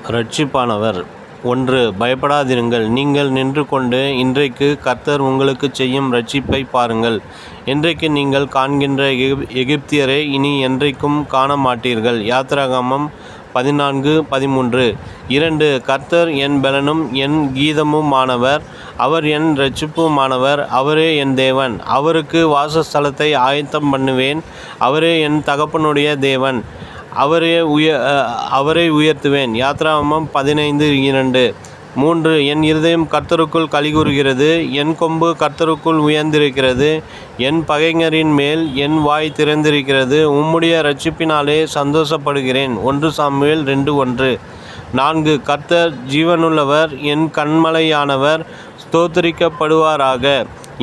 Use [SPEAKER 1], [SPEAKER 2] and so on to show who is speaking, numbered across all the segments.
[SPEAKER 1] இரட்சிப்பானவர். 1. பயப்படாதிருங்கள். நீங்கள் நின்று கொண்டு இன்றைக்கு கர்த்தர் உங்களுக்கு செய்யும் இரட்சிப்பை பாருங்கள். இன்றைக்கு நீங்கள் காண்கின்ற எகிப்தியரை இனி என்றைக்கும் காண மாட்டீர்கள். யாத்திராகமம் 14:13. 2. கர்த்தர் என் பெலனும் என் கீதமுமானவர். அவர் என் இரட்சிப்புமானவர். அவரே என் தேவன். அவருக்கு வாசஸ்தலத்தை ஆயத்தம் பண்ணுவேன். அவரே என் தகப்பனுடைய தேவன். அவரை உயர்த்துவேன். யாத்திராகமம் 15:2. 3. என் இருதயம் கர்த்தருக்குள் களிகூறுகிறது. என் கொம்பு கர்த்தருக்குள் உயர்ந்திருக்கிறது. என் பகைஞரின் மேல் என் வாய் திறந்திருக்கிறது. உம்முடைய இரட்சிப்பினாலே சந்தோஷப்படுகிறேன். 1 சாமுவேல் 2:1. 4. கர்த்தர் ஜீவனுள்ளவர். என் கன்மலையானவர் ஸ்தோத்திரிக்கப்படுவாராக.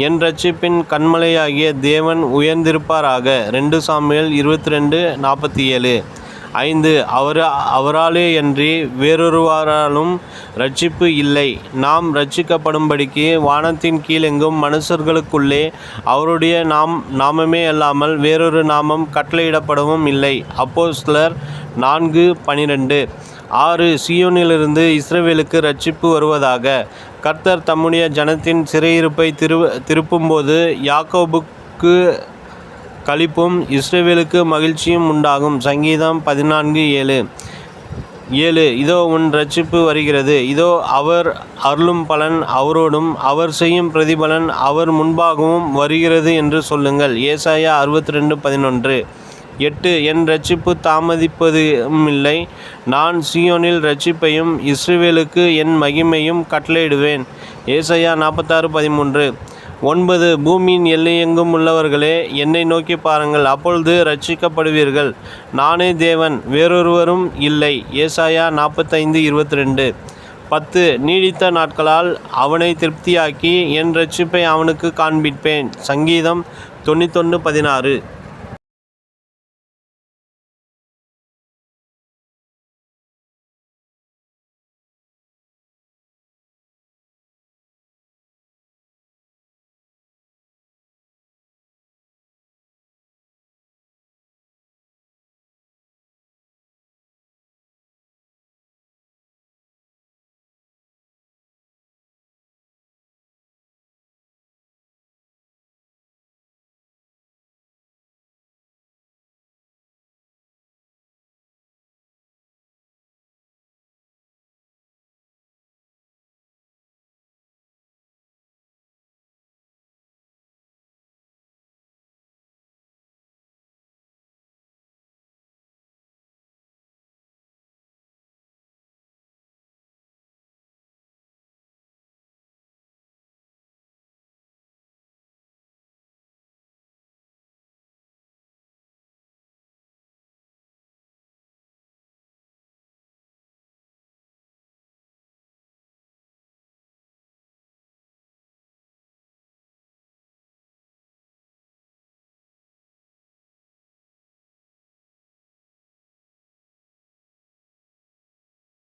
[SPEAKER 1] என் இரட்சிப்பின் கன்மலையாகிய தேவன் உயர்ந்திருப்பாராக. 2 சாமுவேல் 22:47. 5. அவராலேயன்றி வேறொருவராலும் இரட்சிப்பு இல்லை. நாம் இரட்சிக்கப்படும்படிக்கு வானத்தின் கீழெங்கும் மனுஷர்களுக்குள்ளே அவருடைய நாமமே அல்லாமல் வேறொரு நாமம் கட்டளையிடப்படவும் இல்லை. அப்போஸ்தலர் 4:12. 6. சீயோனிலிருந்து இஸ்ரவேலுக்கு இரட்சிப்பு வருவதாக. கர்த்தர் தம்முடைய ஜனத்தின் சிறையிருப்பை திருப்பும்போது யாக்கோபுக்கு களிப்பும் இஸ்ரவேலுக்கு மகிழ்ச்சியும் உண்டாகும். சங்கீதம் 14:7. 7. இதோ உன் இரட்சிப்பு வருகிறது. இதோ அவர் அருளும் பலன் அவரோடும் அவர் செய்யும் பிரதிபலன் அவர் முன்பாகவும் வருகிறது என்று சொல்லுங்கள். ஏசாயா 62:11. 8. என் இரட்சிப்பு தாமதிப்பதுமில்லை. நான் சீயோனில் இரட்சிப்பையும் இஸ்ரவேலுக்கு என் மகிமையும் கட்டளையிடுவேன். ஏசாயா 46:13. 9. பூமியின் எல்லையெங்கும் உள்ளவர்களே, என்னை நோக்கி பாருங்கள், அப்பொழுது இரட்சிக்கப்படுவீர்கள். நானே தேவன், வேறொருவரும் இல்லை. ஏசாயா 45:22. 10. நீடித்த நாட்களால் அவனை திருப்தியாக்கி என் இரட்சிப்பை அவனுக்கு காண்பிப்பேன். சங்கீதம் 91:16.